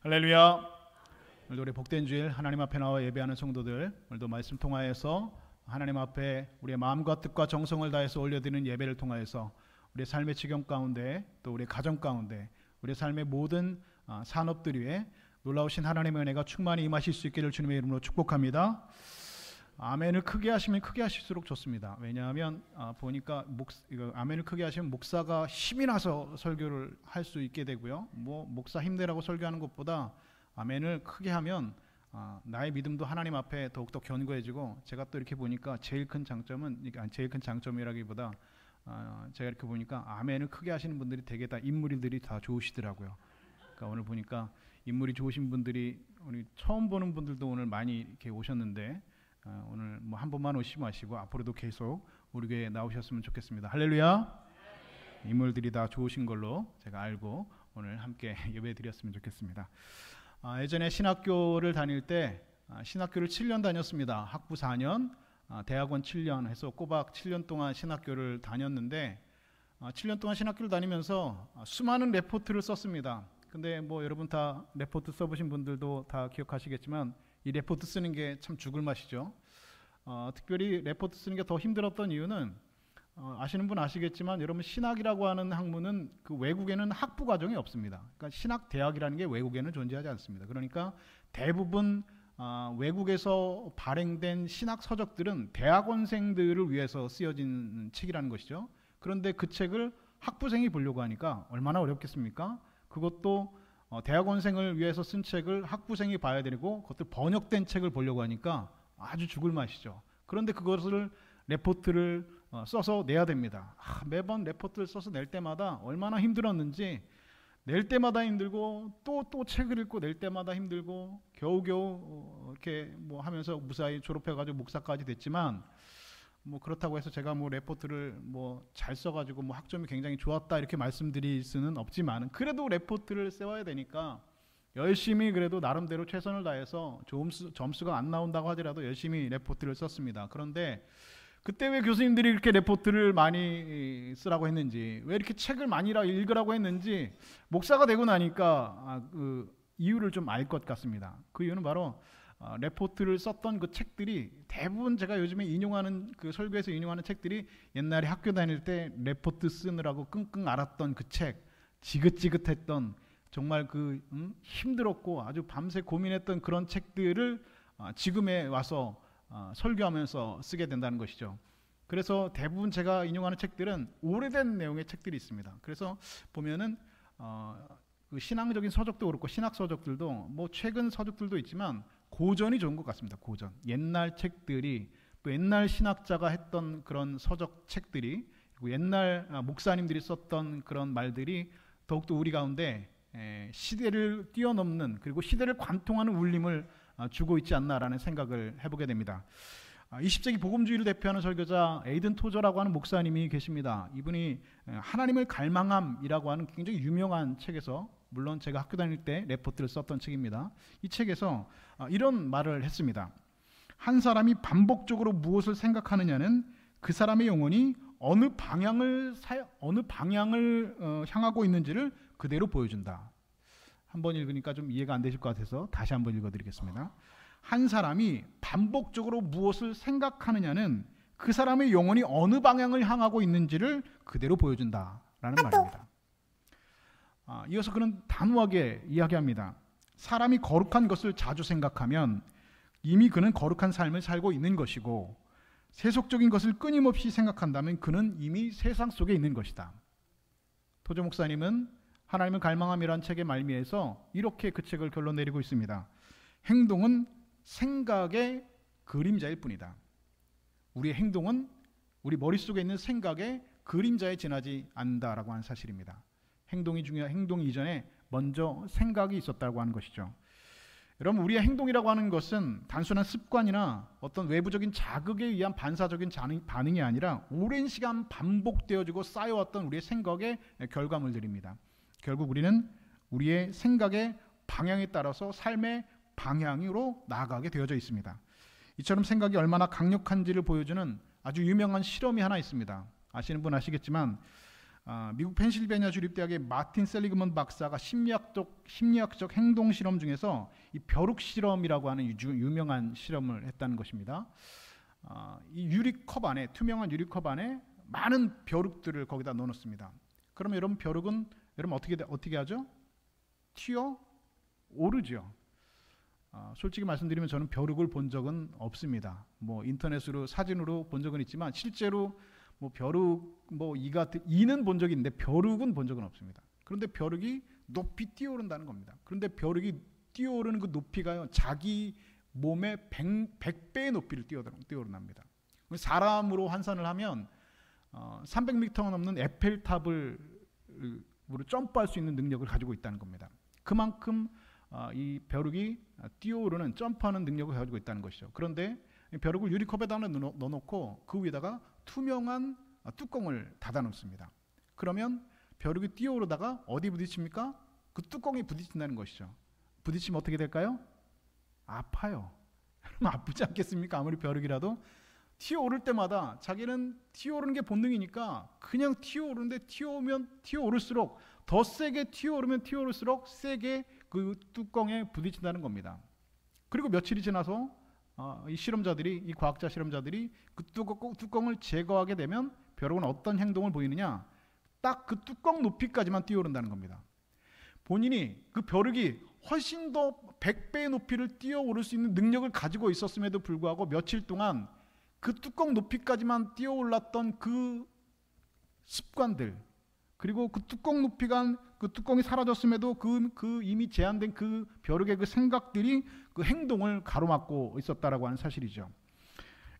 할렐루야. 오늘도 우리 복된 주일 하나님 앞에 나와 예배하는 성도들, 오늘도 말씀 통하여서 하나님 앞에 우리의 마음과 뜻과 정성을 다해서 올려드리는 예배를 통하여서 우리의 삶의 지경 가운데, 또 우리의 가정 가운데, 우리의 삶의 모든 산업들 위에 놀라우신 하나님의 은혜가 충만히 임하실 수 있기를 주님의 이름으로 축복합니다. 아멘을 크게 하시면 크게 하실수록 좋습니다. 왜냐하면 보니까 아멘을 크게 하시면 목사가 힘이 나서 설교를 할 수 있게 되고요. 목사 힘내라고 설교하는 것보다 아멘을 크게 하면 나의 믿음도 하나님 앞에 더욱더 견고해지고, 제가 또 이렇게 보니까 제일 큰 장점이라기보다 제가 이렇게 보니까 아멘을 크게 하시는 분들이 되게 다 인물들이 다 좋으시더라고요. 그러니까 오늘 보니까 인물이 좋으신 분들이, 우리 처음 보는 분들도 오늘 많이 이렇게 오셨는데, 오늘 한 번만 오시지 마시고 앞으로도 계속 우리 교회에 나오셨으면 좋겠습니다. 할렐루야. 인물들이 다 좋으신 걸로 제가 알고 오늘 함께 예배 드렸으면 좋겠습니다. 예전에 신학교를 다닐 때 신학교를 7년 다녔습니다. 학부 4년, 대학원 7년 해서 꼬박 7년 동안 신학교를 다녔는데, 7년 동안 신학교를 다니면서 수많은 레포트를 썼습니다. 근데 여러분 다 레포트 써보신 분들도 다 기억하시겠지만 이 레포트 쓰는 게 참 죽을 맛이죠. 특별히 레포트 쓰는 게 더 힘들었던 이유는, 아시는 분 아시겠지만 여러분 신학이라고 하는 학문은 그 외국에는 학부 과정이 없습니다. 그러니까 신학 대학이라는 게 외국에는 존재하지 않습니다. 그러니까 대부분 외국에서 발행된 신학 서적들은 대학원생들을 위해서 쓰여진 책이라는 것이죠. 그런데 그 책을 학부생이 보려고 하니까 얼마나 어렵겠습니까? 그것도 대학원생을 위해서 쓴 책을 학부생이 봐야 되고, 그것도 번역된 책을 보려고 하니까 아주 죽을 맛이죠. 그런데 그것을 레포트를 써서 내야 됩니다. 매번 레포트를 써서 낼 때마다 얼마나 힘들었는지, 낼 때마다 힘들고 또 책을 읽고 낼 때마다 힘들고, 겨우겨우 이렇게 하면서 무사히 졸업해가지고 목사까지 됐지만, 그렇다고 해서 제가 레포트를 잘 써가지고 학점이 굉장히 좋았다 이렇게 말씀드릴 수는 없지만, 그래도 레포트를 써야 되니까 열심히, 그래도 나름대로 최선을 다해서 점수가 안 나온다고 하더라도 열심히 레포트를 썼습니다. 그런데 그때 왜 교수님들이 이렇게 레포트를 많이 쓰라고 했는지, 왜 이렇게 책을 많이 읽으라고 했는지 목사가 되고 나니까 그 이유를 좀 알 것 같습니다. 그 이유는 바로 레포트를 썼던 그 책들이 대부분, 제가 요즘에 인용하는 그 설교에서 인용하는 책들이 옛날에 학교 다닐 때 레포트 쓰느라고 끙끙 앓았던 그 책, 지긋지긋했던, 정말 힘들었고 아주 밤새 고민했던 그런 책들을 지금에 와서 설교하면서 쓰게 된다는 것이죠. 그래서 대부분 제가 인용하는 책들은 오래된 내용의 책들이 있습니다. 그래서 보면은 그 신앙적인 서적도 그렇고 신학 서적들도 최근 서적들도 있지만 고전이 좋은 것 같습니다. 고전, 옛날 책들이, 또 옛날 신학자가 했던 그런 서적 책들이, 그리고 옛날 목사님들이 썼던 그런 말들이 더욱더 우리 가운데 시대를 뛰어넘는, 그리고 시대를 관통하는 울림을 주고 있지 않나라는 생각을 해보게 됩니다. 20세기 복음주의를 대표하는 설교자 에이든 토저라고 하는 목사님이 계십니다. 이분이 하나님을 갈망함이라고 하는 굉장히 유명한 책에서, 물론 제가 학교 다닐 때 레포트를 썼던 책입니다. 이 책에서 이런 말을 했습니다. 한 사람이 반복적으로 무엇을 생각하느냐는 그 사람의 영혼이 어느 방향을 향하고 있는지를 그대로 보여준다. 한번 읽으니까 좀 이해가 안 되실 것 같아서 다시 한번 읽어드리겠습니다. 한 사람이 반복적으로 무엇을 생각하느냐는 그 사람의 영혼이 어느 방향을 향하고 있는지를 그대로 보여준다라는 말입니다. 이어서 그는 단호하게 이야기합니다. 사람이 거룩한 것을 자주 생각하면 이미 그는 거룩한 삶을 살고 있는 것이고, 세속적인 것을 끊임없이 생각한다면 그는 이미 세상 속에 있는 것이다. 토저 목사님은 하나님을 갈망함이라는 책의 말미에서 이렇게 그 책을 결론 내리고 있습니다. 행동은 생각의 그림자일 뿐이다. 우리의 행동은 우리 머릿속에 있는 생각의 그림자에 지나지 않는다라고 하는 사실입니다. 행동 이전에 먼저 생각이 있었다고 하는 것이죠. 여러분, 우리의 행동이라고 하는 것은 단순한 습관이나 어떤 외부적인 자극에 의한 반사적인 반응이 아니라 오랜 시간 반복되어지고 쌓여왔던 우리의 생각의 결과물들입니다. 결국 우리는 우리의 생각의 방향에 따라서 삶의 방향으로 나아가게 되어져 있습니다. 이처럼 생각이 얼마나 강력한지를 보여주는 아주 유명한 실험이 하나 있습니다. 아시는 분 아시겠지만 미국 펜실베니아 주립대학의 마틴 셀리그먼 박사가 심리학적 행동 실험 중에서 이 벼룩 실험이라고 하는 유명한 실험을 했다는 것입니다. 이 유리컵 안에, 투명한 유리컵 안에 많은 벼룩들을 거기다 넣어놓습니다. 그러면 여러분, 벼룩은 여러분 어떻게 하죠? 튀어 오르죠. 솔직히 말씀드리면 저는 벼룩을 본 적은 없습니다. 뭐 인터넷으로 사진으로 본 적은 있지만 실제로 뭐 벼룩 이는 본 적이 있는데 벼룩은 본 적은 없습니다. 그런데 벼룩이 높이 뛰어오른다는 겁니다. 그런데 벼룩이 뛰어오르는 그 높이가요, 자기 몸의 100배의 높이를 뛰어오른답니다. 사람으로 환산을 하면 300m가 넘는 에펠탑을 점프할 수 있는 능력을 가지고 있다는 겁니다. 그만큼 이 벼룩이 뛰어오르는, 점프하는 능력을 가지고 있다는 것이죠. 그런데 벼룩을 유리컵에다 넣어놓고 그 위에다가 투명한 뚜껑을 닫아 놓습니다. 그러면 벼룩이 뛰어오르다가 어디 부딪힙니까? 그 뚜껑에 부딪힌다는 것이죠. 부딪히면 어떻게 될까요? 아파요. 아프지 않겠습니까? 아무리 벼룩이라도 튀어오를 때마다 자기는 튀어오르는 게 본능이니까 그냥 튀어오르는데 튀어오를수록 더 세게 튀어오를수록 세게 그 뚜껑에 부딪힌다는 겁니다. 그리고 며칠이 지나서 이 과학자 실험자들이 그 뚜껑을 제거하게 되면 벼룩은 어떤 행동을 보이느냐? 딱 그 뚜껑 높이까지만 뛰어오른다는 겁니다. 본인이 그 벼룩이 훨씬 더 100배의 높이를 뛰어오를 수 있는 능력을 가지고 있었음에도 불구하고 며칠 동안 그 뚜껑 높이까지만 뛰어올랐던 그 습관들, 그리고 그 뚜껑이 사라졌음에도 그 이미 제한된 그 벼룩의 그 생각들이 그 행동을 가로막고 있었다라고 하는 사실이죠.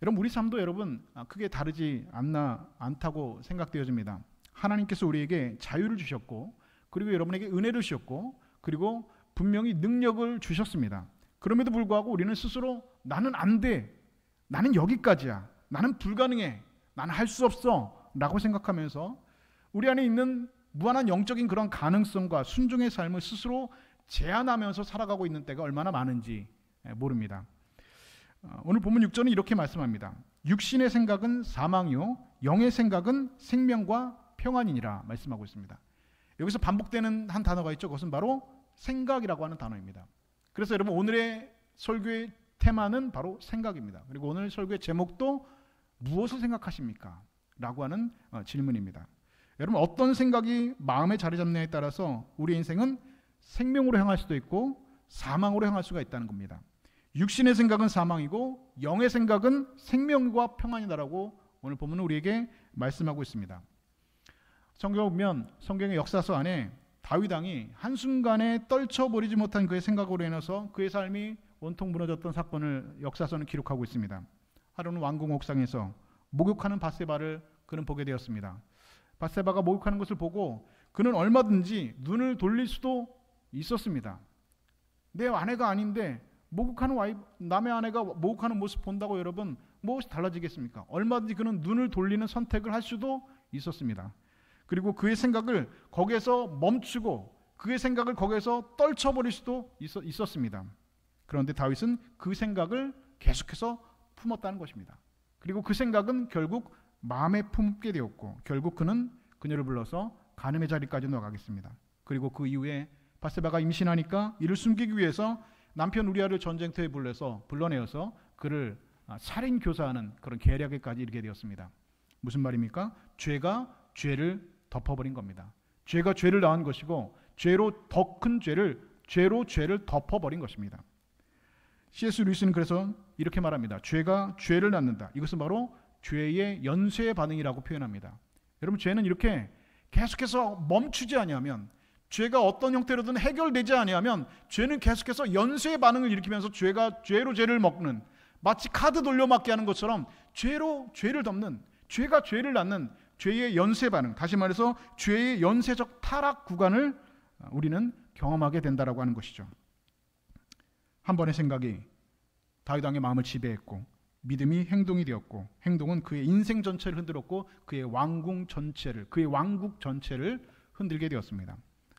여러분, 우리 삶도 여러분 크게 다르지 않다고 생각되어집니다. 하나님께서 우리에게 자유를 주셨고, 그리고 여러분에게 은혜를 주셨고, 그리고 분명히 능력을 주셨습니다. 그럼에도 불구하고 우리는 스스로 나는 안 돼, 나는 여기까지야, 나는 불가능해, 나는 할 수 없어 라고 생각하면서 우리 안에 있는 무한한 영적인 그런 가능성과 순종의 삶을 스스로 제한하면서 살아가고 있는 때가 얼마나 많은지 모릅니다. 오늘 본문 6절은 이렇게 말씀합니다. 육신의 생각은 사망이요 영의 생각은 생명과 평안이니라 말씀하고 있습니다. 여기서 반복되는 한 단어가 있죠. 그것은 바로 생각이라고 하는 단어입니다. 그래서 여러분, 오늘의 설교의 테마는 바로 생각입니다. 그리고 오늘 설교의 제목도 무엇을 생각하십니까? 라고 하는 질문입니다. 여러분, 어떤 생각이 마음에 자리 잡느냐에 따라서 우리 인생은 생명으로 향할 수도 있고 사망으로 향할 수가 있다는 겁니다. 육신의 생각은 사망이고 영의 생각은 생명과 평안이다라고 오늘 본문은 우리에게 말씀하고 있습니다. 성경을 보면 성경의 역사서 안에 다윗 왕이 한순간에 떨쳐버리지 못한 그의 생각으로 인해서 그의 삶이 온통 무너졌던 사건을 역사서는 기록하고 있습니다. 하루는 왕궁 옥상에서 목욕하는 밧세바를 그는 보게 되었습니다. 밧세바가 목욕하는 것을 보고 그는 얼마든지 눈을 돌릴 수도 있었습니다. 내 아내가 아닌데 남의 아내가 목욕하는 모습 본다고 여러분 무엇이 달라지겠습니까? 얼마든지 그는 눈을 돌리는 선택을 할 수도 있었습니다. 그리고 그의 생각을 거기에서 멈추고 그의 생각을 거기에서 떨쳐버릴 수도 있었습니다. 그런데 다윗은 그 생각을 계속해서 품었다는 것입니다. 그리고 그 생각은 결국 마음에 품게 되었고 결국 그는 그녀를 불러서 간음의 자리까지 나가겠습니다. 그리고 그 이후에 밧세바가 임신하니까 이를 숨기기 위해서 남편 우리아를 전쟁터에 불러내어서 그를 살인 교사하는 그런 계략에까지 이르게 되었습니다. 무슨 말입니까? 죄가 죄를 덮어버린 겁니다. 죄가 죄를 낳은 것이고 죄로 더 큰 죄로 죄를 덮어버린 것입니다. C.S. 루이스는 그래서 이렇게 말합니다. 죄가 죄를 낳는다. 이것은 바로 죄의 연쇄 반응이라고 표현합니다. 여러분, 죄는 이렇게 계속해서 멈추지 아니하면, 죄가 어떤 형태로든 해결되지 아니하면 죄는 계속해서 연쇄 반응을 일으키면서 죄로 죄를 먹는, 마치 카드 돌려막기 하는 것처럼 죄로 죄를 덮는, 죄가 죄를 낳는 죄의 연쇄 반응, 다시 말해서 죄의 연쇄적 타락 구간을 우리는 경험하게 된다라고 하는 것이죠. 한 번의 생각이 다윗 왕의 마음을 지배했고 믿음이 행동이 되었고 행동은 그의 인생 전체를 흔들었고 그의 왕국 전체를 흔들게 되었습니다.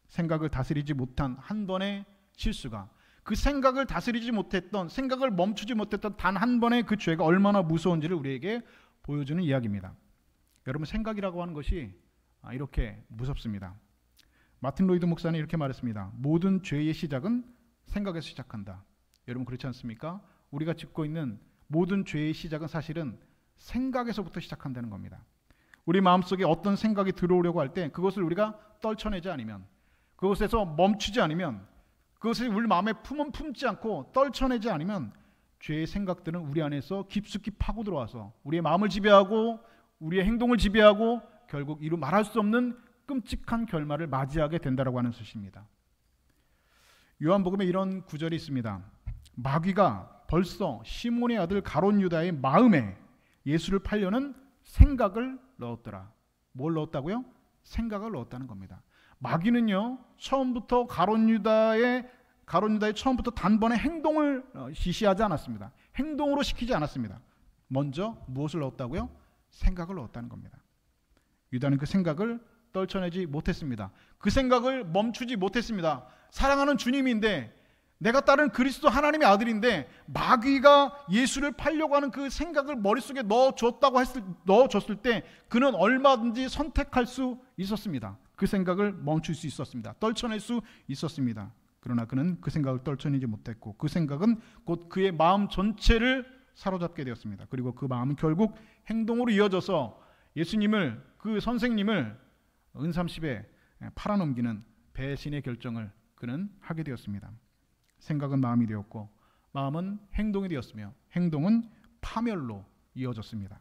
생각을 다스리지 못한 한 번의 실수가, 그 생각을 다스리지 못했던, 생각을 멈추지 못했던 단 한 번의 그 죄가 얼마나 무서운지를 우리에게 보여주는 이야기입니다. 여러분, 생각이라고 하는 것이 이렇게 무섭습니다. 마틴 로이드 목사는 이렇게 말했습니다. 모든 죄의 시작은 생각에서 시작한다. 여러분 그렇지 않습니까? 우리가 짓고 있는 모든 죄의 시작은 사실은 생각에서부터 시작한다는 겁니다. 우리 마음속에 어떤 생각이 들어오려고 할 때 그것을 우리가 떨쳐내지 않으면, 그것에서 멈추지 않으면, 그것을 우리 마음에 품지 않고 떨쳐내지 않으면 죄의 생각들은 우리 안에서 깊숙이 파고 들어와서 우리의 마음을 지배하고 우리의 행동을 지배하고 결국 이루 말할 수 없는 끔찍한 결말을 맞이하게 된다라고 하는 것입니다. 요한복음에 이런 구절이 있습니다. 마귀가 벌써 시몬의 아들 가롯 유다의 마음에 예수를 팔려는 생각을 넣었더라. 뭘 넣었다고요? 생각을 넣었다는 겁니다. 마귀는요, 처음부터 가롯 유다의 처음부터 단번에 행동을 지시하지 않았습니다. 행동으로 시키지 않았습니다. 먼저 무엇을 넣었다고요? 생각을 넣었다는 겁니다. 유다는 그 생각을 떨쳐내지 못했습니다. 그 생각을 멈추지 못했습니다. 사랑하는 주님인데, 내가 따른 그리스도 하나님의 아들인데 마귀가 예수를 팔려고 하는 그 생각을 머릿속에 넣어줬을 때 그는 얼마든지 선택할 수 있었습니다. 그 생각을 멈출 수 있었습니다. 떨쳐낼 수 있었습니다. 그러나 그는 그 생각을 떨쳐내지 못했고 그 생각은 곧 그의 마음 전체를 사로잡게 되었습니다. 그리고 그 마음은 결국 행동으로 이어져서 예수님을, 그 선생님을 은삼십에 팔아넘기는 배신의 결정을 그는 하게 되었습니다. 생각은 마음이 되었고 마음은 행동이 되었으며 행동은 파멸로 이어졌습니다.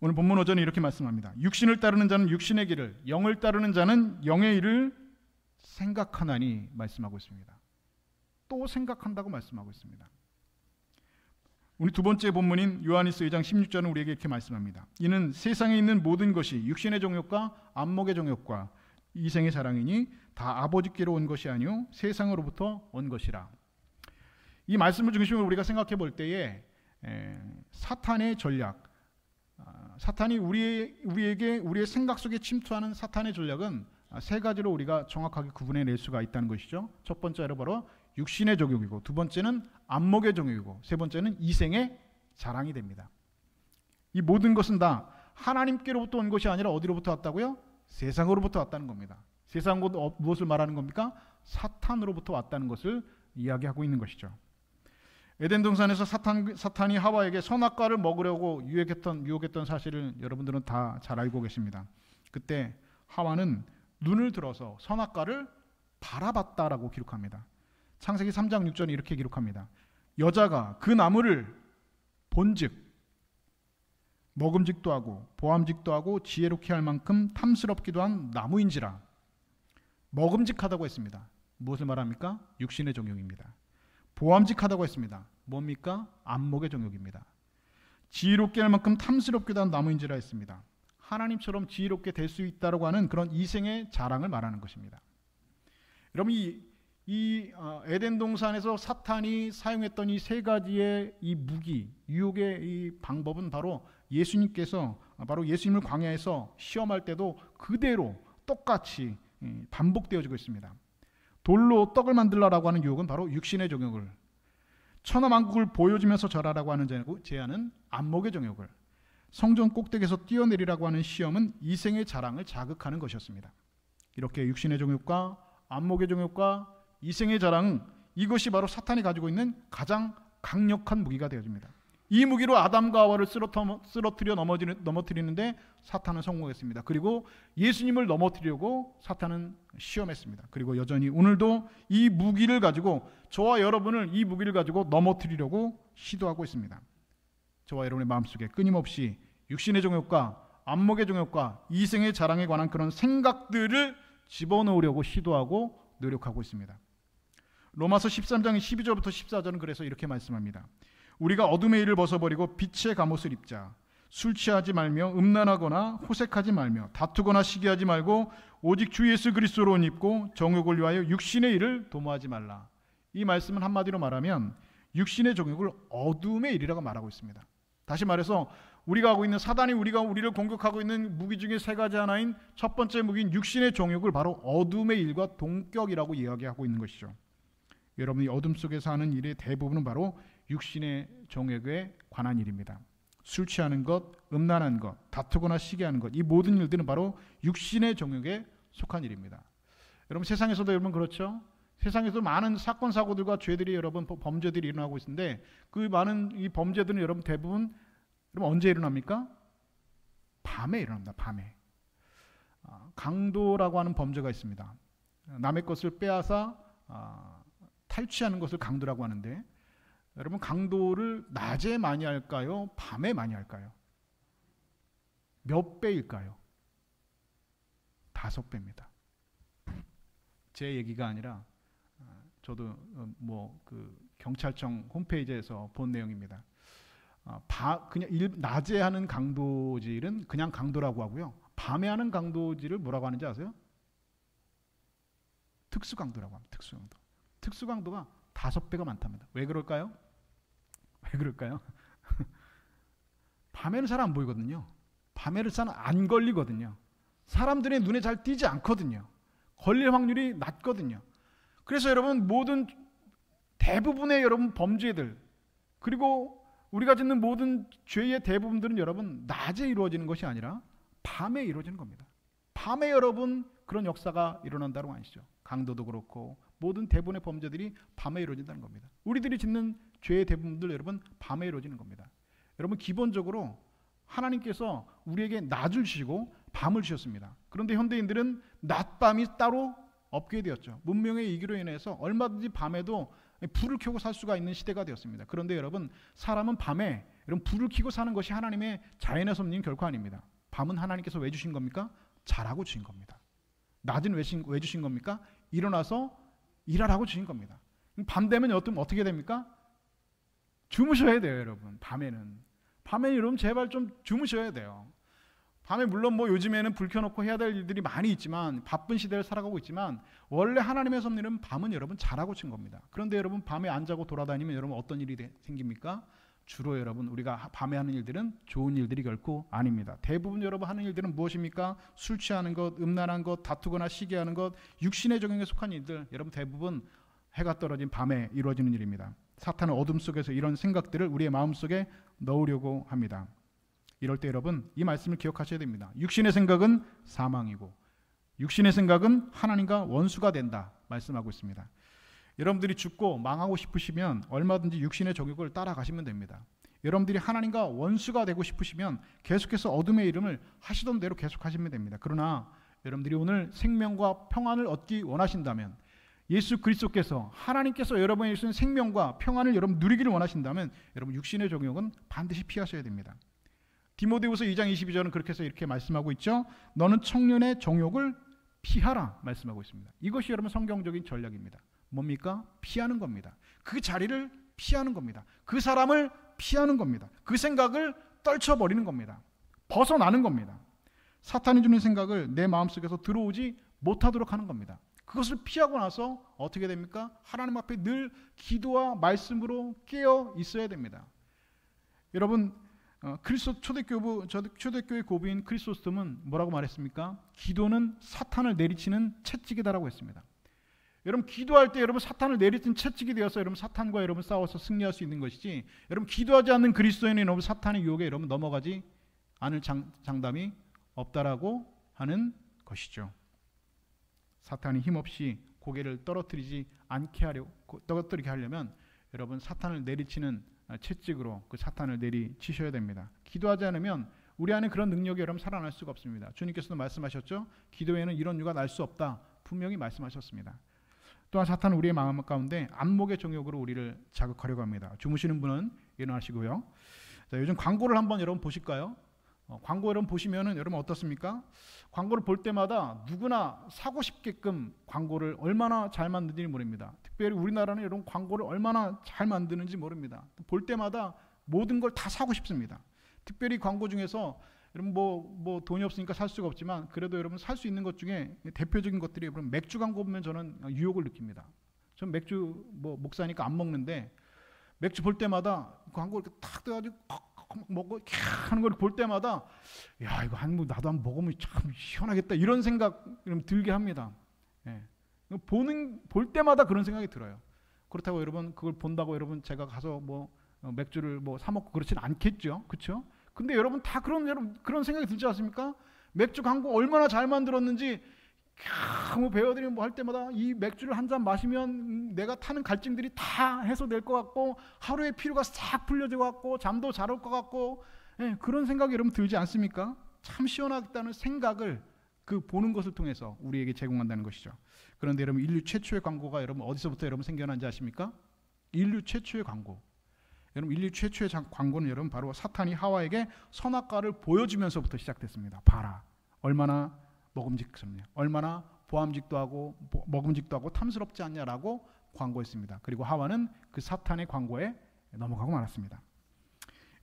오늘 본문 5절은 이렇게 말씀합니다. 육신을 따르는 자는 육신의 길을, 영을 따르는 자는 영의 일을 생각하나니 말씀하고 있습니다. 또 생각한다고 말씀하고 있습니다. 우리 두 번째 본문인 요한일서 2장 16절은 우리에게 이렇게 말씀합니다. 이는 세상에 있는 모든 것이 육신의 정욕과 안목의 정욕과 이생의 자랑이니 다 아버지께로 온 것이 아니요 세상으로부터 온 것이라. 이 말씀을 중심으로 우리가 생각해 볼 때에 사탄의 전략, 사탄이 우리에게 우리의 생각 속에 침투하는 사탄의 전략은 세 가지로 우리가 정확하게 구분해낼 수가 있다는 것이죠. 첫 번째로 바로 육신의 정욕이고, 두 번째는 안목의 정욕이고, 세 번째는 이생의 자랑이 됩니다. 이 모든 것은 다 하나님께로부터 온 것이 아니라 어디로부터 왔다고요? 세상으로부터 왔다는 겁니다. 세상은 무엇을 말하는 겁니까? 사탄으로부터 왔다는 것을 이야기하고 있는 것이죠. 에덴 동산에서 사탄이 하와에게 선악과를 먹으려고 유혹했던 사실을 여러분들은 다 잘 알고 계십니다. 그때 하와는 눈을 들어서 선악과를 바라봤다라고 기록합니다. 창세기 3장 6절에 이렇게 기록합니다. 여자가 그 나무를 본즉 먹음직도 하고 보암직도 하고 지혜롭게 할 만큼 탐스럽기도 한 나무인지라. 먹음직하다고 했습니다. 무엇을 말합니까? 육신의 정욕입니다. 보암직하다고 했습니다. 뭡니까? 안목의 정욕입니다. 지혜롭게 할 만큼 탐스럽기도 한 나무인지라 했습니다. 하나님처럼 지혜롭게 될 수 있다고 하는 그런 이생의 자랑을 말하는 것입니다. 여러분, 이 에덴 동산에서 사탄이 사용했던 이 세 가지의 이 무기, 유혹의 이 방법은 바로 예수님을 광야에서 시험할 때도 그대로 똑같이 반복되어지고 있습니다. 돌로 떡을 만들라라고 하는 유혹은 바로 육신의 정욕을, 천하만국을 보여주면서 절하라고 하는 제안은 안목의 정욕을, 성전 꼭대기에서 뛰어내리라고 하는 시험은 이생의 자랑을 자극하는 것이었습니다. 이렇게 육신의 정욕과 안목의 정욕과 이생의 자랑은 이것이 바로 사탄이 가지고 있는 가장 강력한 무기가 되어집니다. 이 무기로 아담과 하와를 쓰러뜨려 넘어뜨리는데 사탄은 성공했습니다. 그리고 예수님을 넘어뜨리려고 사탄은 시험했습니다. 그리고 여전히 오늘도 이 무기를 가지고 저와 여러분을 이 무기를 가지고 넘어뜨리려고 시도하고 있습니다. 저와 여러분의 마음속에 끊임없이 육신의 정욕과 안목의 정욕과 이생의 자랑에 관한 그런 생각들을 집어넣으려고 시도하고 노력하고 있습니다. 로마서 13장 12절부터 14절은 그래서 이렇게 말씀합니다. 우리가 어둠의 일을 벗어버리고 빛의 갑옷을 입자. 술 취하지 말며 음란하거나 호색하지 말며 다투거나 시기하지 말고 오직 주 예수 그리스도로 옷 입고 정욕을 위하여 육신의 일을 도모하지 말라. 이 말씀은 한마디로 말하면 육신의 정욕을 어둠의 일이라고 말하고 있습니다. 다시 말해서 우리가 하고 있는 사단이 우리를 공격하고 있는 무기 중에 세 가지 하나인 첫 번째 무기인 육신의 정욕을 바로 어둠의 일과 동격이라고 이야기하고 있는 것이죠. 여러분이 어둠 속에서 하는 일의 대부분은 바로 육신의 정욕에 관한 일입니다. 술 취하는 것, 음란한 것, 다투거나 시기하는 것, 이 모든 일들은 바로 육신의 정욕에 속한 일입니다. 여러분 세상에서도 여러분 그렇죠? 세상에서 많은 사건 사고들과 죄들이 여러분 범죄들이 일어나고 있는데 그 많은 이 범죄들은 여러분 대부분 여러분 언제 일어납니까? 밤에 일어납니다. 밤에. 강도라고 하는 범죄가 있습니다. 남의 것을 빼앗아 탈취하는 것을 강도라고 하는데 여러분 강도를 낮에 많이 할까요? 밤에 많이 할까요? 몇 배일까요? 5배입니다. 제 얘기가 아니라 저도 그 경찰청 홈페이지에서 본 내용입니다. 그냥 낮에 하는 강도질은 그냥 강도라고 하고요. 밤에 하는 강도질을 뭐라고 하는지 아세요? 특수강도라고 합니다. 특수강도. 특수강도가 5배가 많답니다. 왜 그럴까요? 왜 그럴까요? 밤에는 잘 안 보이거든요. 밤에는 잘 안 걸리거든요. 사람들의 눈에 잘 띄지 않거든요. 걸릴 확률이 낮거든요. 그래서 여러분 모든 대부분의 여러분 범죄들 그리고 우리가 짓는 모든 죄의 대부분들은 여러분 낮에 이루어지는 것이 아니라 밤에 이루어지는 겁니다. 밤에 여러분 그런 역사가 일어난다고 아시죠? 강도도 그렇고 모든 대부분의 범죄들이 밤에 이루어진다는 겁니다. 우리들이 짓는 죄의 대부분들 여러분 밤에 이루어지는 겁니다. 여러분 기본적으로 하나님께서 우리에게 낮을 주시고 밤을 주셨습니다. 그런데 현대인들은 낮밤이 따로 없게 되었죠. 문명의 이기로 인해서 얼마든지 밤에도 불을 켜고 살 수가 있는 시대가 되었습니다. 그런데 여러분 사람은 밤에 여러분 불을 켜고 사는 것이 하나님의 자연의 섭리는 결코 아닙니다. 밤은 하나님께서 왜 주신 겁니까? 자라고 주신 겁니다. 낮은 왜 주신 겁니까? 일어나서 일하라고 주신 겁니다. 밤 되면 어떻게 됩니까? 주무셔야 돼요, 여러분. 밤에는 여러분 제발 좀 주무셔야 돼요. 밤에 물론 요즘에는 불 켜놓고 해야 될 일들이 많이 있지만 바쁜 시대를 살아가고 있지만 원래 하나님의 섭리는 밤은 여러분 자라고 친 겁니다. 그런데 여러분 밤에 안 자고 돌아다니면 여러분 어떤 일이 생깁니까? 주로 여러분 우리가 밤에 하는 일들은 좋은 일들이 결코 아닙니다. 대부분 여러분 하는 일들은 무엇입니까? 술 취하는 것, 음란한 것, 다투거나 시기하는 것, 육신의 정욕에 속한 일들 여러분 대부분 해가 떨어진 밤에 이루어지는 일입니다. 사탄은 어둠 속에서 이런 생각들을 우리의 마음속에 넣으려고 합니다. 이럴 때 여러분 이 말씀을 기억하셔야 됩니다. 육신의 생각은 사망이고 육신의 생각은 하나님과 원수가 된다 말씀하고 있습니다. 여러분들이 죽고 망하고 싶으시면 얼마든지 육신의 정욕을 따라가시면 됩니다. 여러분들이 하나님과 원수가 되고 싶으시면 계속해서 어둠의 이름을 하시던 대로 계속하시면 됩니다. 그러나 여러분들이 오늘 생명과 평안을 얻기 원하신다면 예수 그리스도께서 하나님께서 여러분에게 주신 생명과 평안을 여러분 누리기를 원하신다면 여러분 육신의 정욕은 반드시 피하셔야 됩니다. 디모데후서 2장 22절은 그렇게 해서 이렇게 말씀하고 있죠. 너는 청년의 정욕을 피하라 말씀하고 있습니다. 이것이 여러분 성경적인 전략입니다. 뭡니까? 피하는 겁니다. 그 자리를 피하는 겁니다. 그 사람을 피하는 겁니다. 그 생각을 떨쳐버리는 겁니다. 벗어나는 겁니다. 사탄이 주는 생각을 내 마음속에서 들어오지 못하도록 하는 겁니다. 그것을 피하고 나서 어떻게 됩니까? 하나님 앞에 늘 기도와 말씀으로 깨어 있어야 됩니다. 여러분 초대교회 고부인 크리소스톰은 뭐라고 말했습니까? 기도는 사탄을 내리치는 채찍이다라고 했습니다. 여러분 기도할 때 여러분 사탄을 내리친 채찍이 되어서 여러분 사탄과 여러분 싸워서 승리할 수 있는 것이지 여러분 기도하지 않는 그리스도인은 여러분 사탄의 유혹에 여러분 넘어가지 않을 장담이 없다라고 하는 것이죠. 사탄이 힘없이 고개를 떨어뜨리게 하려면 여러분 사탄을 내리치는 채찍으로 그 사탄을 내리치셔야 됩니다. 기도하지 않으면 우리 안에 그런 능력이 여러분 살아날 수가 없습니다. 주님께서도 말씀하셨죠. 기도에는 이런 유가 날 수 없다. 분명히 말씀하셨습니다. 또한 사탄은 우리의 마음 가운데 안목의 정욕으로 우리를 자극하려고 합니다. 주무시는 분은 일어나시고요. 자, 요즘 광고를 한번 여러분 보실까요? 광고 여러분 보시면은 여러분 어떻습니까? 광고를 볼 때마다 누구나 사고 싶게끔 광고를 얼마나 잘 만드는지 모릅니다. 특별히 우리나라는 여러분 광고를 얼마나 잘 만드는지 모릅니다. 볼 때마다 모든 걸 다 사고 싶습니다. 특별히 광고 중에서 여러분 뭐 돈이 없으니까 살 수가 없지만 그래도 여러분 살 수 있는 것 중에 대표적인 것들이 여러분 맥주 광고 보면 저는 유혹을 느낍니다. 전 맥주 목사니까 안 먹는데 맥주 볼 때마다 광고를 탁 떠가지고 먹고 하는 걸 볼 때마다 야 이거 나도 한번 먹으면 참 시원하겠다 이런 생각 들게 합니다. 예. 볼 때마다 그런 생각이 들어요. 그렇다고 여러분 그걸 본다고 여러분 제가 가서 맥주를 사 먹고 그렇지는 않겠죠, 그렇죠? 근데 여러분 다 그런 생각이 들지 않습니까? 맥주 광고 얼마나 잘 만들었는지 뭐 배우들이 뭐 할 때마다 이 맥주를 한 잔 마시면 내가 타는 갈증들이 다 해소될 것 같고 하루의 피로가 싹 풀려질 것 같고 잠도 잘 올 것 같고, 예, 그런 생각이 여러분 들지 않습니까? 참 시원하겠다는 생각을 그 보는 것을 통해서 우리에게 제공한다는 것이죠. 그런데 여러분 인류 최초의 광고가 여러분 어디서부터 여러분 생겨난지 아십니까? 인류 최초의 광고. 여러분 인류 최초의 광고는 여러분 바로 사탄이 하와에게 선악과를 보여주면서부터 시작됐습니다. 봐라, 얼마나 먹음직스럽냐, 얼마나 보암직도 하고 먹음직도 하고 탐스럽지 않냐라고 광고했습니다. 그리고 하와는 그 사탄의 광고에 넘어가고 말았습니다.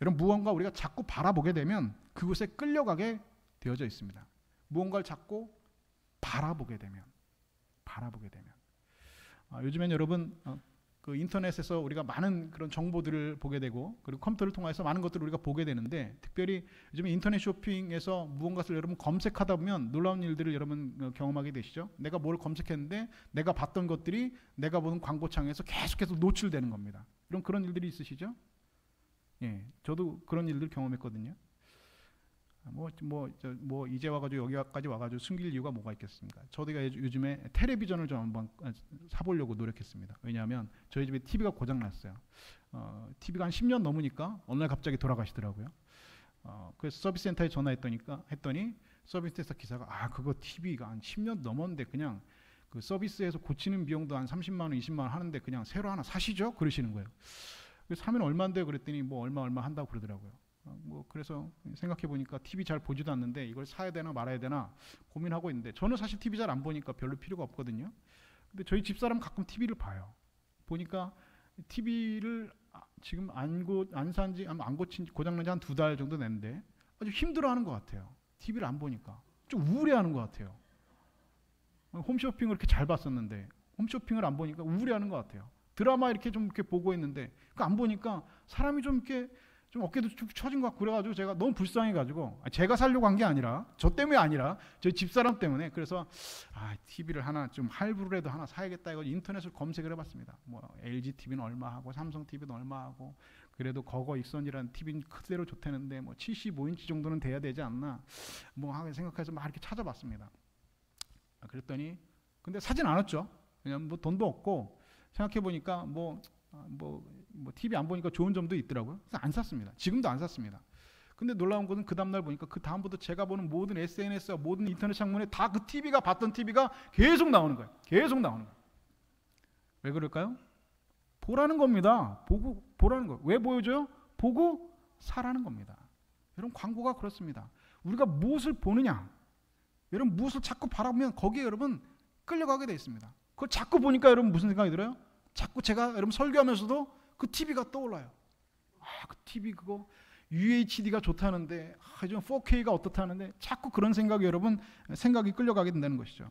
여러분 무언가 우리가 자꾸 바라보게 되면 그곳에 끌려가게 되어져 있습니다. 무언가를 자꾸 바라보게 되면 요즘엔 여러분 그 인터넷에서 우리가 많은 그런 정보들을 보게 되고 그리고 컴퓨터를 통해서 많은 것들을 우리가 보게 되는데, 특별히 요즘 인터넷 쇼핑에서 무언가를 여러분 검색하다 보면 놀라운 일들을 여러분 경험하게 되시죠. 내가 뭘 검색했는데 내가 봤던 것들이 내가 보는 광고창에서 계속해서 노출되는 겁니다. 그런 일들이 있으시죠? 예, 저도 그런 일들 경험했거든요. 이제 와가지고 여기까지 와가지고 숨길 이유가 뭐가 있겠습니까? 저희가 요즘에 텔레비전을 좀 한번 사보려고 노력했습니다. 왜냐하면 저희 집에 TV가 고장났어요. TV가 한 10년 넘으니까 어느 날 갑자기 돌아가시더라고요. 그래서 서비스 센터에 했더니 서비스 센터 기사가 그거 TV가 한 10년 넘었는데 그냥 그 서비스에서 고치는 비용도 한 30만 원, 20만 원 하는데 그냥 새로 하나 사시죠? 그러시는 거예요. 그래서 사면 얼마인데요? 그랬더니 뭐 얼마 한다고 그러더라고요. 그래서 생각해 보니까 TV 잘 보지도 않는데 이걸 사야 되나 말아야 되나 고민하고 있는데, 저는 사실 TV 잘 안 보니까 별로 필요가 없거든요. 근데 저희 집사람 가끔 TV를 봐요. 보니까 TV를 지금 안 고친 지 고장난 지 한 2달 정도 됐는데 아주 힘들어하는 것 같아요. TV를 안 보니까 좀 우울해하는 것 같아요. 홈쇼핑을 이렇게 잘 봤었는데 홈쇼핑을 안 보니까 우울해하는 것 같아요. 드라마 이렇게 좀 이렇게 보고 있는데 그 안 보니까 사람이 좀 이렇게 좀 어깨도 쭉 처진 것 같고 그래가지고 제가 너무 불쌍해가지고, 제가 살려고 한 게 아니라 저 때문에 아니라 저희 집사람 때문에, 그래서 TV를 하나 좀 할부로라도 하나 사야겠다 이거 인터넷을 검색을 해봤습니다. 뭐 LG TV는 얼마 하고 삼성 TV는 얼마 하고, 그래도 거거 익선이라는 TV는 그대로 좋다는데 뭐 75인치 정도는 돼야 되지 않나 뭐 하게 생각해서 막 이렇게 찾아봤습니다. 그랬더니 근데 사진 않았죠. 그냥 뭐 돈도 없고 생각해 보니까 뭐 TV 안 보니까 좋은 점도 있더라고요. 그래서 안 샀습니다. 지금도 안 샀습니다. 근데 놀라운 것은 그 다음날 보니까 그 다음부터 제가 보는 모든 SNS와 모든 인터넷 창문에 다 그 TV가 봤던 TV가 계속 나오는 거예요. 계속 나오는 거예요. 왜 그럴까요? 보라는 겁니다. 보라는 거예요. 왜 보여줘요? 보고 사라는 겁니다. 여러분 광고가 그렇습니다. 우리가 무엇을 보느냐, 여러분 무엇을 자꾸 바라보면 거기에 여러분 끌려가게 돼 있습니다. 그걸 자꾸 보니까 여러분 무슨 생각이 들어요? 자꾸 제가 여러분 설교하면서도 그 TV가 떠올라요. 그 TV 그거 UHD가 좋다는데 요즘 4K가 어떻다는데 자꾸 그런 생각이 끌려가게 된다는 것이죠.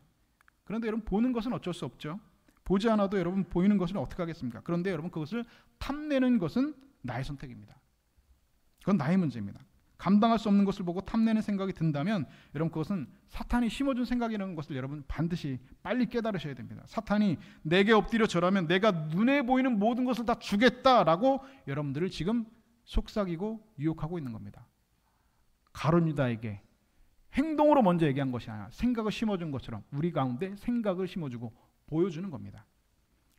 그런데 여러분 보는 것은 어쩔 수 없죠. 보지 않아도 여러분 보이는 것은 어떻게 하겠습니까? 그런데 여러분 그것을 탐내는 것은 나의 선택입니다. 그건 나의 문제입니다. 감당할 수 없는 것을 보고 탐내는 생각이 든다면 여러분 그것은 사탄이 심어준 생각이라는 것을 여러분 반드시 빨리 깨달으셔야 됩니다. 사탄이 내게 엎드려 절하면 내가 눈에 보이는 모든 것을 다 주겠다라고 여러분들을 지금 속삭이고 유혹하고 있는 겁니다. 가룟 유다에게 행동으로 먼저 얘기한 것이 아니라 생각을 심어준 것처럼 우리 가운데 생각을 심어주고 보여주는 겁니다.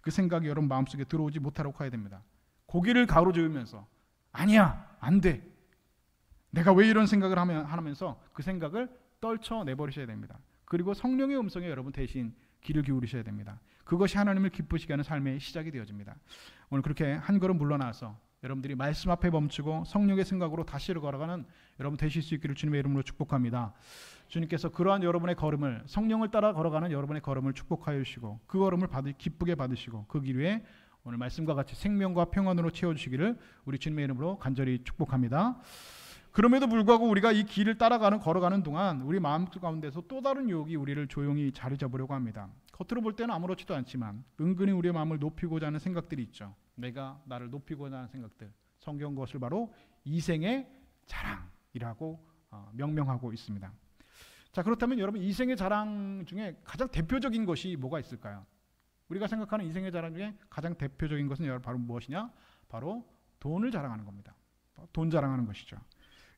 그 생각이 여러분 마음속에 들어오지 못하도록 해야 됩니다. 고개를 가로저으면서 아니야, 안 돼, 내가 왜 이런 생각을 하면서 그 생각을 떨쳐내버리셔야 됩니다. 그리고 성령의 음성에 여러분 대신 귀를 기울이셔야 됩니다. 그것이 하나님을 기쁘시게 하는 삶의 시작이 되어집니다. 오늘 그렇게 한 걸음 물러나서 여러분들이 말씀 앞에 멈추고 성령의 생각으로 다시 걸어가는 여러분 되실 수 있기를 주님의 이름으로 축복합니다. 주님께서 그러한 여러분의 걸음을, 성령을 따라 걸어가는 여러분의 걸음을 축복하여 주시고 그 걸음을 기쁘게 받으시고 그 길 위에 오늘 말씀과 같이 생명과 평안으로 채워주시기를 우리 주님의 이름으로 간절히 축복합니다. 그럼에도 불구하고 우리가 이 길을 걸어가는 동안 우리 마음 가운데서 또 다른 유혹이 우리를 조용히 자리 잡으려고 합니다. 겉으로 볼 때는 아무렇지도 않지만 은근히 우리의 마음을 높이고자 하는 생각들이 있죠. 내가 나를 높이고자 하는 생각들, 성경 그것을 바로 이생의 자랑이라고 명명하고 있습니다. 자, 그렇다면 여러분 이생의 자랑 중에 가장 대표적인 것이 뭐가 있을까요? 우리가 생각하는 이생의 자랑 중에 가장 대표적인 것은 바로 무엇이냐? 바로 돈을 자랑하는 겁니다. 돈 자랑하는 것이죠.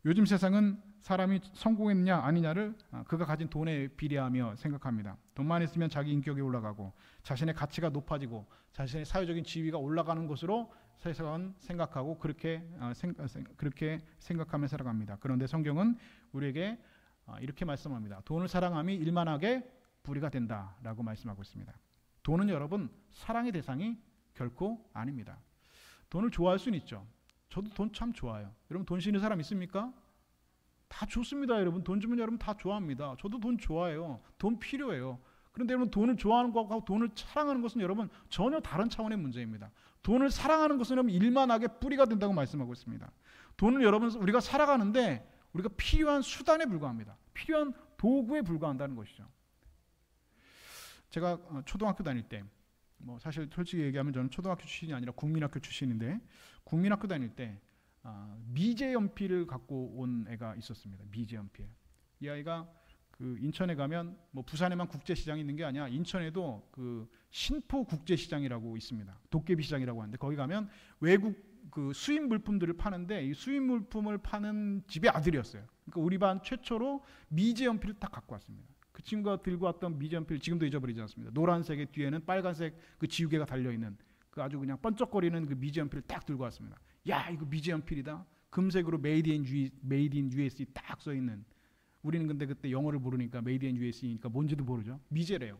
요즘 세상은 사람이 성공했냐 아니냐를 그가 가진 돈에 비례하며 생각합니다. 돈만 있으면 자기 인격이 올라가고 자신의 가치가 높아지고 자신의 사회적인 지위가 올라가는 것으로 세상은 생각하고 그렇게 생각하며 살아갑니다. 그런데 성경은 우리에게 이렇게 말씀합니다. 돈을 사랑함이 일만하게 불의가 된다라고 말씀하고 있습니다. 돈은 여러분 사랑의 대상이 결코 아닙니다. 돈을 좋아할 수는 있죠. 저도 돈 참 좋아요. 여러분 돈 쓰는 사람 있습니까? 다 좋습니다. 여러분 돈 주면 여러분 다 좋아합니다. 저도 돈 좋아해요. 돈 필요해요. 그런데 여러분 돈을 좋아하는 것과 돈을 사랑하는 것은 여러분 전혀 다른 차원의 문제입니다. 돈을 사랑하는 것은 여러분 일만하게 뿌리가 된다고 말씀하고 있습니다. 돈을 여러분 우리가 살아가는데 우리가 필요한 수단에 불과합니다. 필요한 도구에 불과한다는 것이죠. 제가 초등학교 다닐 때 사실 솔직히 얘기하면 저는 초등학교 출신이 아니라 국민학교 출신인데 국민학교 다닐 때 미제 연필을 갖고 온 애가 있었습니다. 미제 연필. 이 아이가 그 인천에 가면 부산에만 국제시장이 있는 게 아니야. 인천에도 그 신포 국제시장이라고 있습니다. 도깨비 시장이라고 하는데 거기 가면 외국 그 수입 물품들을 파는데 이 수입 물품을 파는 집의 아들이었어요. 그러니까 우리 반 최초로 미제 연필을 딱 갖고 왔습니다. 그 친구가 들고 왔던 미제 연필 지금도 잊어버리지 않습니다. 노란색의 뒤에는 빨간색 그 지우개가 달려 있는 그 아주 그냥 번쩍거리는 그 미제 연필을 딱 들고 왔습니다. 야, 이거 미제 연필이다. 금색으로 메이드 인 USA 딱 써 있는. 우리는 근데 그때 영어를 모르니까 메이드 인 USA니까 뭔지도 모르죠. 미제래요.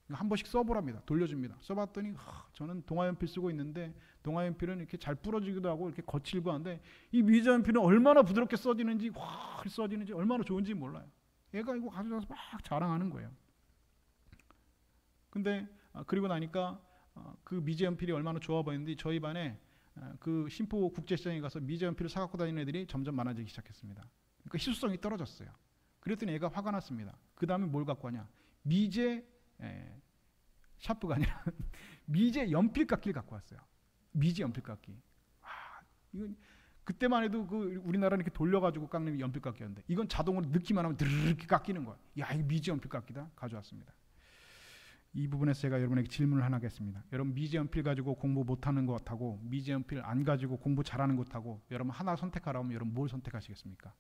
한 번씩 써보랍니다. 돌려줍니다. 써봤더니 저는 동화연필 쓰고 있는데 동화연필은 이렇게 잘 부러지기도 하고 이렇게 거칠고 한데 이 미제 연필은 얼마나 부드럽게 써지는지 확 써지는지 얼마나 좋은지 몰라요. 얘가 이거 가져와서 막 자랑하는 거예요. 근데 그리고 나니까 그 미제 연필이 얼마나 좋아 보였는지 저희 반에 그 신포 국제시장에 가서 미제 연필을 사갖고 다니는 애들이 점점 많아지기 시작했습니다. 그러니까 희소성이 떨어졌어요. 그랬더니 애가 화가 났습니다. 그 다음에 뭘 갖고 왔냐? 미제 샤프가 아니라 미제 연필깎이를 갖고 왔어요. 미제 연필깎이. 이건 그때만 해도 그 우리나라는 이렇게 돌려가지고 깎는 연필깎이였는데 이건 자동으로 넣기만 하면 드르륵 깎이는 거야. 야, 이거 미제 연필깎이다. 가져왔습니다. 이 부분에서 제가 여러분에게 질문을 하나 하겠습니다. 여러분 미제 연필 가지고 공부 못하는 것하고 미제 연필 안 가지고 공부 잘하는 것하고 여러분 하나 선택하라면 여러분 뭘 선택하시겠습니까?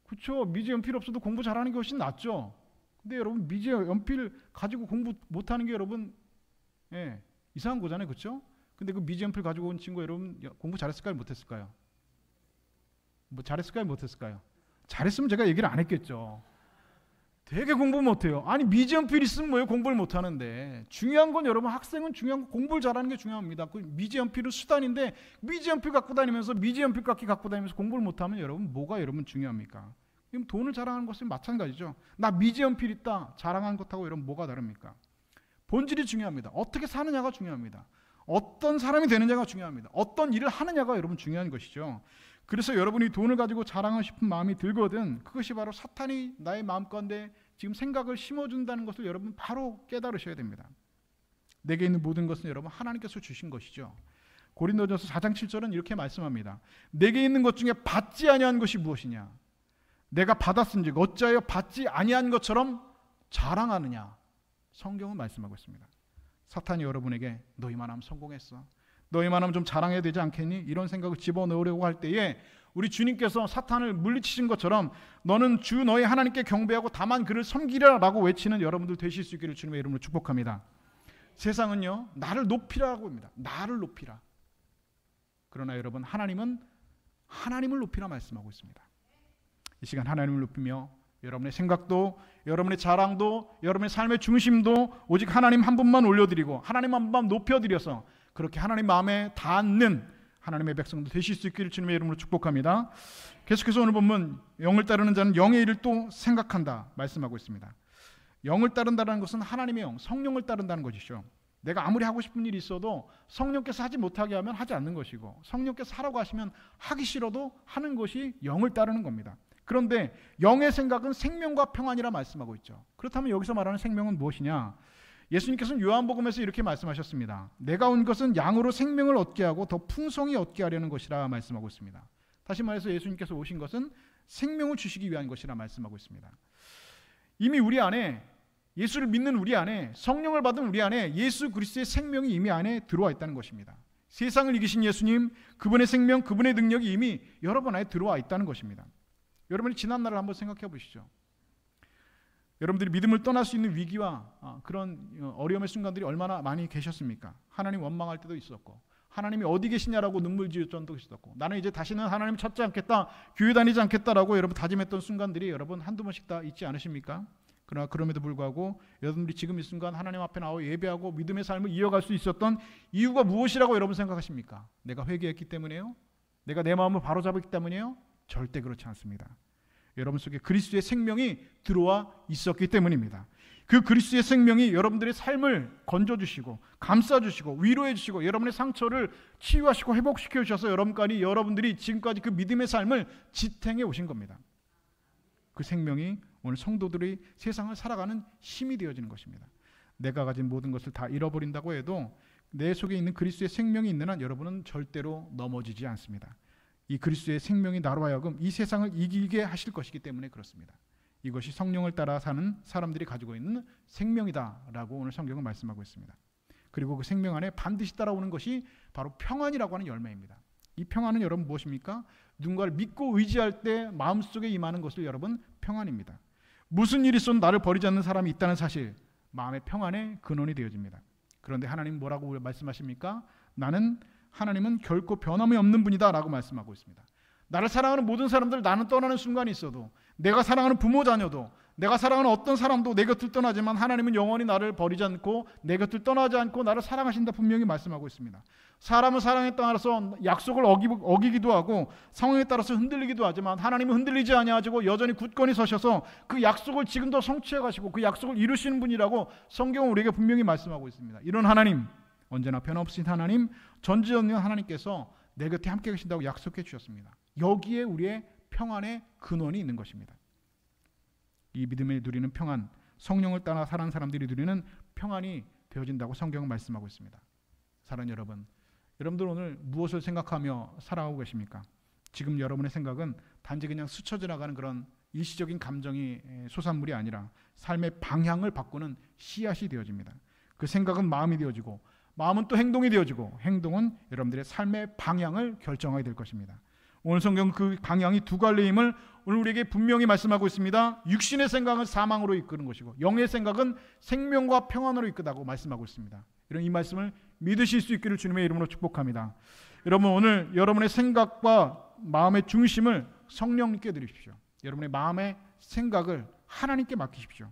그렇죠. 미제 연필 없어도 공부 잘하는 게 훨씬 낫죠. 근데 여러분 미제 연필 가지고 공부 못하는 게 여러분 이상한 거잖아요. 그렇죠? 근데 그 미제 연필 가지고 온 친구 여러분 공부 잘했을까요? 못했을까요? 잘했을까요? 못했을까요? 잘했으면 제가 얘기를 안 했겠죠. 되게 공부 못해요. 아니 미제 연필 있으면 뭐예요? 공부를 못하는데. 중요한 건 여러분 학생은 중요한 건 공부를 잘하는 게 중요합니다. 그 미제 연필은 수단인데 미제 연필 갖고 다니면서 미제 연필 깎이 갖고 다니면서 공부를 못하면 여러분 뭐가 여러분 중요합니까? 그럼 돈을 자랑하는 것은 마찬가지죠. 나 미제 연필 있다 자랑하는 것하고 여러분 뭐가 다릅니까? 본질이 중요합니다. 어떻게 사느냐가 중요합니다. 어떤 사람이 되느냐가 중요합니다. 어떤 일을 하느냐가 여러분 중요한 것이죠. 그래서 여러분이 돈을 가지고 자랑하고 싶은 마음이 들거든 그것이 바로 사탄이 나의 마음 가운데 지금 생각을 심어준다는 것을 여러분 바로 깨달으셔야 됩니다. 내게 있는 모든 것은 여러분 하나님께서 주신 것이죠. 고린도전서 4장 7절은 이렇게 말씀합니다. 내게 있는 것 중에 받지 아니한 것이 무엇이냐? 내가 받았은즉 어찌하여 받지 아니한 것처럼 자랑하느냐? 성경은 말씀하고 있습니다. 사탄이 여러분에게 너희만하면 성공했어. 너희만하면 좀 자랑해야 되지 않겠니? 이런 생각을 집어넣으려고 할 때에 우리 주님께서 사탄을 물리치신 것처럼 너는 주 너희 하나님께 경배하고 다만 그를 섬기라라고 외치는 여러분들 되실 수 있기를 주님의 이름으로 축복합니다. 세상은요 나를 높이라고 합니다. 나를 높이라. 그러나 여러분 하나님은 하나님을 높이라 말씀하고 있습니다. 이 시간 하나님을 높이며 여러분의 생각도 여러분의 자랑도 여러분의 삶의 중심도 오직 하나님 한 분만 올려드리고 하나님 한 분만 높여드려서 그렇게 하나님 마음에 닿는 하나님의 백성도 되실 수 있기를 주님의 이름으로 축복합니다. 계속해서 오늘 본문 영을 따르는 자는 영의 일을 또 생각한다 말씀하고 있습니다. 영을 따른다는 것은 하나님의 영, 성령을 따른다는 것이죠. 내가 아무리 하고 싶은 일이 있어도 성령께서 하지 못하게 하면 하지 않는 것이고 성령께서 하라고 하시면 하기 싫어도 하는 것이 영을 따르는 겁니다. 그런데 영의 생각은 생명과 평안이라 말씀하고 있죠. 그렇다면 여기서 말하는 생명은 무엇이냐? 예수님께서는 요한복음에서 이렇게 말씀하셨습니다. 내가 온 것은 양으로 생명을 얻게 하고 더 풍성히 얻게 하려는 것이라 말씀하고 있습니다. 다시 말해서 예수님께서 오신 것은 생명을 주시기 위한 것이라 말씀하고 있습니다. 이미 우리 안에 예수를 믿는 우리 안에 성령을 받은 우리 안에 예수 그리스도의 생명이 이미 안에 들어와 있다는 것입니다. 세상을 이기신 예수님, 그분의 생명, 그분의 능력이 이미 여러분 안에 들어와 있다는 것입니다. 여러분이 지난 날을 한번 생각해 보시죠. 여러분들이 믿음을 떠날 수 있는 위기와 그런 어려움의 순간들이 얼마나 많이 계셨습니까? 하나님 원망할 때도 있었고, 하나님이 어디 계시냐라고 눈물 지을 정도도 있었고, 나는 이제 다시는 하나님 찾지 않겠다, 교회 다니지 않겠다라고 여러분 다짐했던 순간들이 여러분 한두 번씩 다 있지 않으십니까? 그러나 그럼에도 불구하고 여러분들이 지금 이 순간 하나님 앞에 나와 예배하고 믿음의 삶을 이어갈 수 있었던 이유가 무엇이라고 여러분 생각하십니까? 내가 회개했기 때문이에요? 내가 내 마음을 바로잡았기 때문이에요? 절대 그렇지 않습니다. 여러분 속에 그리스도의 생명이 들어와 있었기 때문입니다. 그 그리스도의 생명이 여러분들의 삶을 건져주시고 감싸주시고 위로해주시고 여러분의 상처를 치유하시고 회복시켜 주셔서 여러분들이 지금까지 그 믿음의 삶을 지탱해 오신 겁니다. 그 생명이 오늘 성도들이 세상을 살아가는 힘이 되어지는 것입니다. 내가 가진 모든 것을 다 잃어버린다고 해도 내 속에 있는 그리스도의 생명이 있는 한 여러분은 절대로 넘어지지 않습니다. 이 그리스도의 생명이 나로 하여금 이 세상을 이기게 하실 것이기 때문에 그렇습니다. 이것이 성령을 따라 사는 사람들이 가지고 있는 생명이다라고 오늘 성경은 말씀하고 있습니다. 그리고 그 생명 안에 반드시 따라오는 것이 바로 평안이라고 하는 열매입니다. 이 평안은 여러분 무엇입니까? 누군가를 믿고 의지할 때 마음속에 임하는 것을 여러분 평안입니다. 무슨 일이 있어도 나를 버리지 않는 사람이 있다는 사실, 마음의 평안의 근원이 되어집니다. 그런데 하나님 뭐라고 말씀하십니까? 하나님은 결코 변함이 없는 분이다 라고 말씀하고 있습니다. 나를 사랑하는 모든 사람들, 나는 떠나는 순간이 있어도, 내가 사랑하는 부모 자녀도, 내가 사랑하는 어떤 사람도 내 곁을 떠나지만 하나님은 영원히 나를 버리지 않고 내 곁을 떠나지 않고 나를 사랑하신다 분명히 말씀하고 있습니다. 사람은 사랑에 따라서 약속을 어기기도 하고 상황에 따라서 흔들리기도 하지만 하나님은 흔들리지 아니하시고 여전히 굳건히 서셔서 그 약속을 지금도 성취해 가시고 그 약속을 이루시는 분이라고 성경은 우리에게 분명히 말씀하고 있습니다. 이런 하나님, 언제나 변함없으신 하나님, 전지전능 하나님께서 내 곁에 함께 계신다고 약속해 주셨습니다. 여기에 우리의 평안의 근원이 있는 것입니다. 이 믿음에 누리는 평안, 성령을 따라 사는 사람들이 누리는 평안이 되어진다고 성경은 말씀하고 있습니다. 사랑하는 여러분, 여러분들 오늘 무엇을 생각하며 살아가고 계십니까? 지금 여러분의 생각은 단지 그냥 스쳐 지나가는 그런 일시적인 감정이 소산물이 아니라 삶의 방향을 바꾸는 씨앗이 되어집니다. 그 생각은 마음이 되어지고 마음은 또 행동이 되어지고 행동은 여러분들의 삶의 방향을 결정하게 될 것입니다. 오늘 성경은 그 방향이 두 갈래임을 오늘 우리에게 분명히 말씀하고 있습니다. 육신의 생각은 사망으로 이끄는 것이고 영의 생각은 생명과 평안으로 이끄다고 말씀하고 있습니다. 이런 이 말씀을 믿으실 수 있기를 주님의 이름으로 축복합니다. 여러분 오늘 여러분의 생각과 마음의 중심을 성령님께 드리십시오. 여러분의 마음의 생각을 하나님께 맡기십시오.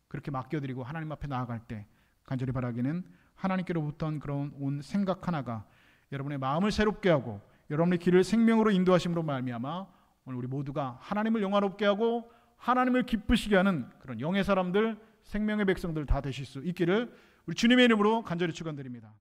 그렇게 맡겨드리고 하나님 앞에 나아갈 때 간절히 바라기는 하나님께로부터 그런 온 생각 하나가 여러분의 마음을 새롭게 하고 여러분의 길을 생명으로 인도하심으로 말미암아 오늘 우리 모두가 하나님을 영화롭게 하고 하나님을 기쁘시게 하는 그런 영의 사람들, 생명의 백성들 다 되실 수 있기를 우리 주님의 이름으로 간절히 축원드립니다.